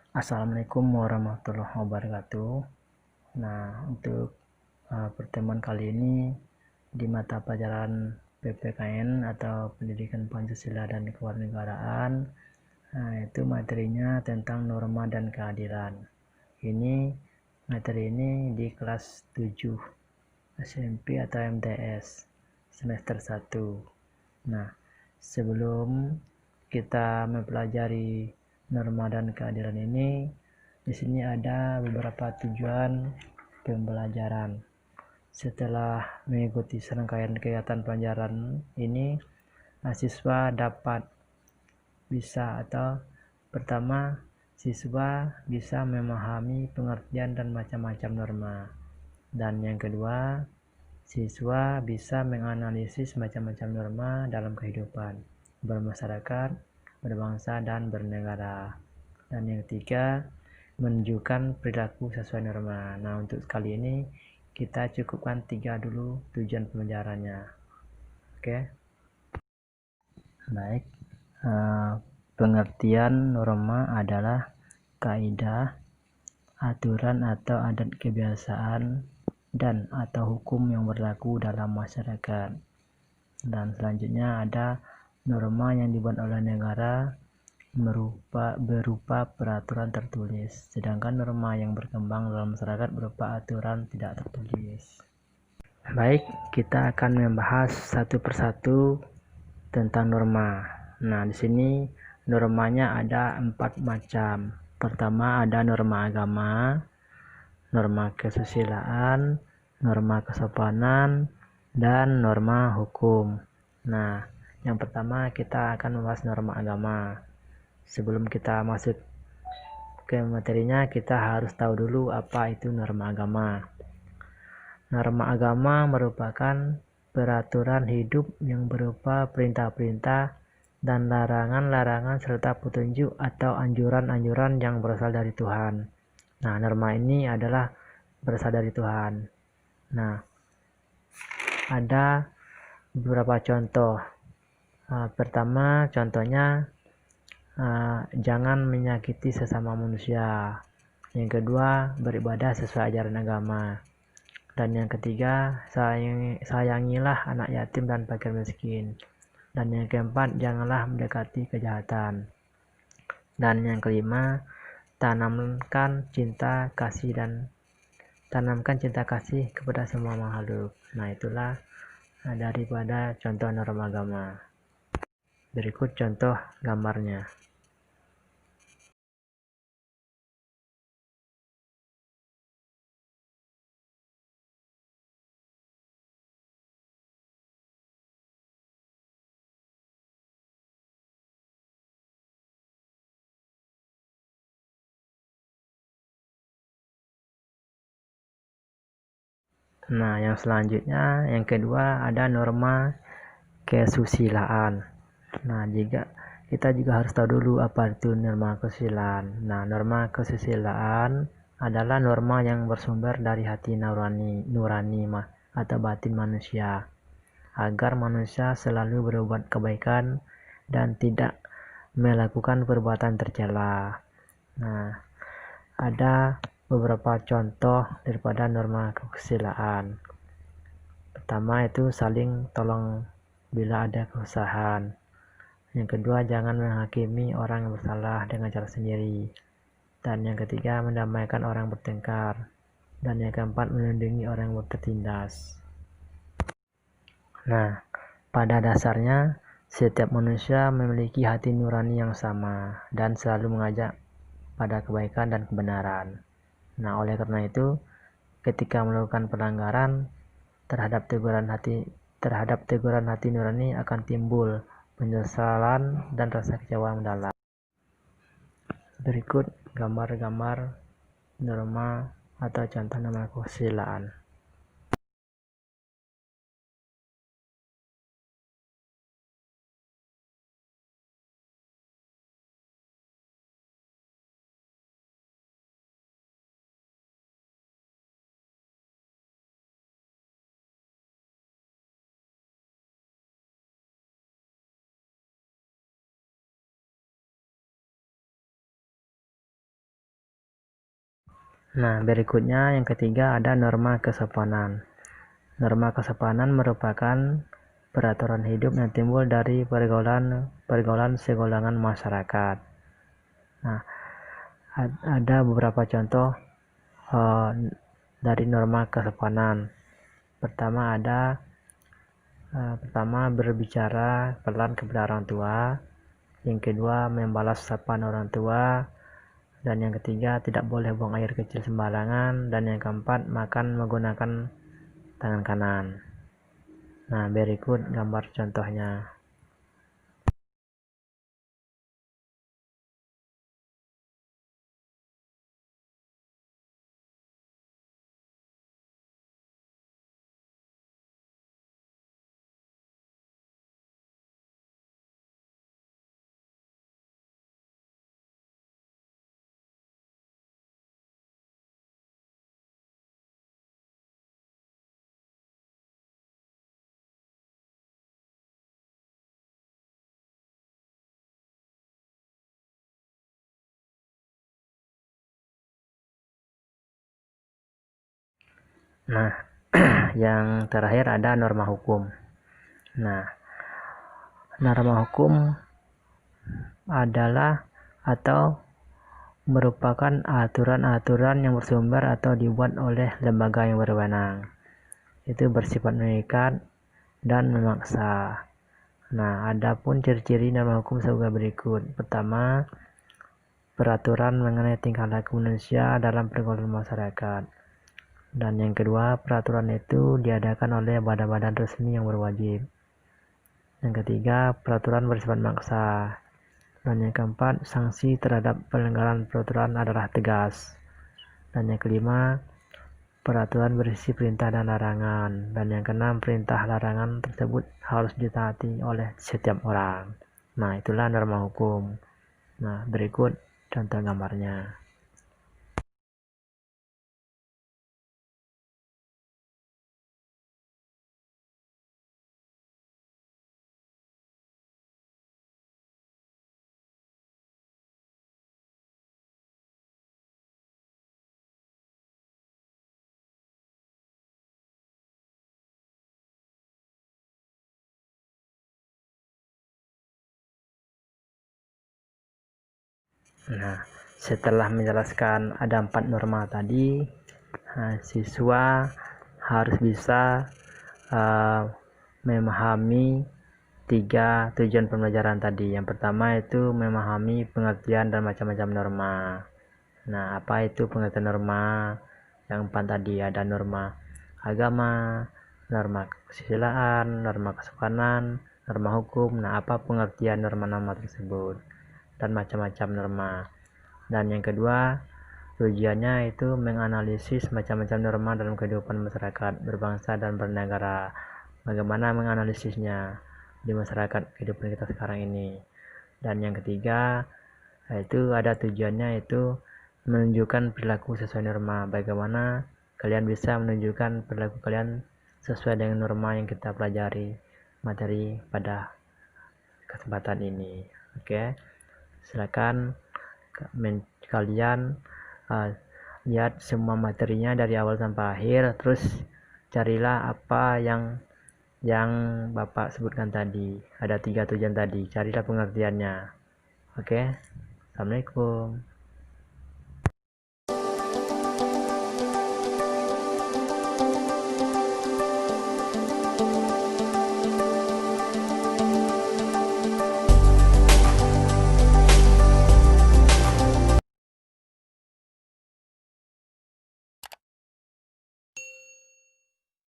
Assalamualaikum warahmatullahi wabarakatuh. Nah, untuk pertemuan kali ini di mata pelajaran PPKN atau Pendidikan Pancasila dan Kewarganegaraan, itu materinya tentang norma dan keadilan. Ini materi ini di kelas 7 SMP atau MTS semester 1. Nah, sebelum kita mempelajari norma dan keadilan ini, di sini ada beberapa tujuan pembelajaran. Setelah mengikuti serangkaian kegiatan pelajaran ini, siswa dapat pertama, siswa bisa memahami pengertian dan macam-macam norma. Dan yang kedua, siswa bisa menganalisis macam-macam norma dalam kehidupan bermasyarakat, berbangsa, dan bernegara. Dan yang ketiga, menunjukkan perilaku sesuai norma. Nah, untuk kali ini kita cukupkan 3 dulu tujuan pembelajarannya. Oke. Baik. Pengertian norma adalah kaidah, aturan atau adat kebiasaan dan atau hukum yang berlaku dalam masyarakat. Dan selanjutnya ada norma yang dibuat oleh negara berupa peraturan tertulis, sedangkan norma yang berkembang dalam masyarakat berupa aturan tidak tertulis. Baik, kita akan membahas satu persatu tentang norma. Nah, di sini normanya ada 4 macam. Pertama ada norma agama, norma kesusilaan, norma kesopanan, dan norma hukum. Nah, yang pertama kita akan membahas norma agama. Sebelum kita masuk ke materinya, kita harus tahu dulu apa itu norma agama. Norma agama merupakan peraturan hidup yang berupa perintah-perintah dan larangan-larangan serta petunjuk atau anjuran-anjuran yang berasal dari Tuhan. Nah, norma ini adalah berasal dari Tuhan. Nah, ada beberapa contoh. Pertama, contohnya jangan menyakiti sesama manusia. Yang kedua, beribadah sesuai ajaran agama. Dan yang ketiga, sayangilah anak yatim dan fakir miskin. Dan yang keempat, janganlah mendekati kejahatan. Dan yang kelima, tanamkan cinta kasih kepada semua makhluk. Nah, itulah daripada contoh norma agama. Berikut contoh gambarnya. Nah, yang selanjutnya, yang kedua ada norma kesusilaan. Nah, kita juga harus tahu dulu apa itu norma kesusilaan. Nah, norma kesusilaan adalah norma yang bersumber dari hati nurani atau batin manusia, agar manusia selalu berbuat kebaikan dan tidak melakukan perbuatan tercela. Nah, ada beberapa contoh daripada norma kesusilaan. Pertama itu saling tolong bila ada kesusahan. Yang kedua, jangan menghakimi orang yang bersalah dengan cara sendiri. Dan yang ketiga, mendamaikan orang bertengkar. Dan yang keempat, melindungi orang yang tertindas. Nah, pada dasarnya setiap manusia memiliki hati nurani yang sama dan selalu mengajak pada kebaikan dan kebenaran. Nah, oleh karena itu, ketika melakukan pelanggaran terhadap teguran hati nurani akan timbul penyesalan dan rasa kecewa mendalam. Berikut gambar-gambar norma atau contoh norma kesusilaan. Nah, berikutnya yang ketiga ada norma kesopanan. Norma kesopanan merupakan peraturan hidup yang timbul dari pergaulan segolongan masyarakat. Nah, ada beberapa contoh dari norma kesopanan. Pertama berbicara pelan kepada orang tua, yang kedua membalas sapaan orang tua, dan yang ketiga tidak boleh buang air kecil sembarangan, dan yang keempat makan menggunakan tangan kanan. Nah, berikut gambar contohnya. Nah, yang terakhir ada norma hukum. Nah, norma hukum adalah atau merupakan aturan-aturan yang bersumber atau dibuat oleh lembaga yang berwenang. Itu bersifat mengikat dan memaksa. Nah, adapun ciri-ciri norma hukum sebagai berikut. Pertama, peraturan mengenai tingkah laku manusia dalam pergaulan masyarakat. Dan yang kedua, peraturan itu diadakan oleh badan-badan resmi yang berwajib. Yang ketiga, peraturan bersifat maksa. Dan yang keempat, sanksi terhadap pelanggaran peraturan adalah tegas. Dan yang kelima, peraturan berisi perintah dan larangan. Dan yang keenam, perintah larangan tersebut harus ditaati oleh setiap orang. Nah, itulah norma hukum. Nah, berikut contoh gambarnya. Nah, setelah menjelaskan ada 4 norma tadi, siswa harus bisa memahami 3 tujuan pembelajaran tadi. Yang pertama itu memahami pengertian dan macam-macam norma. Nah, apa itu pengertian norma? Yang 4 tadi ada norma agama, norma kesusilaan, norma kesopanan, norma hukum. Nah, apa pengertian norma-norma tersebut dan macam-macam norma. Dan yang kedua, tujuannya itu menganalisis macam-macam norma dalam kehidupan masyarakat berbangsa dan bernegara. Bagaimana menganalisisnya di masyarakat kehidupan kita sekarang ini. Dan yang ketiga, itu ada tujuannya itu menunjukkan perilaku sesuai norma. Bagaimana kalian bisa menunjukkan perilaku kalian sesuai dengan norma yang kita pelajari materi pada kesempatan ini. Oke, silakan kalian lihat semua materinya dari awal sampai akhir, terus carilah apa yang Bapak sebutkan tadi. Ada 3 tujuan tadi, carilah pengertiannya. Oke, assalamualaikum.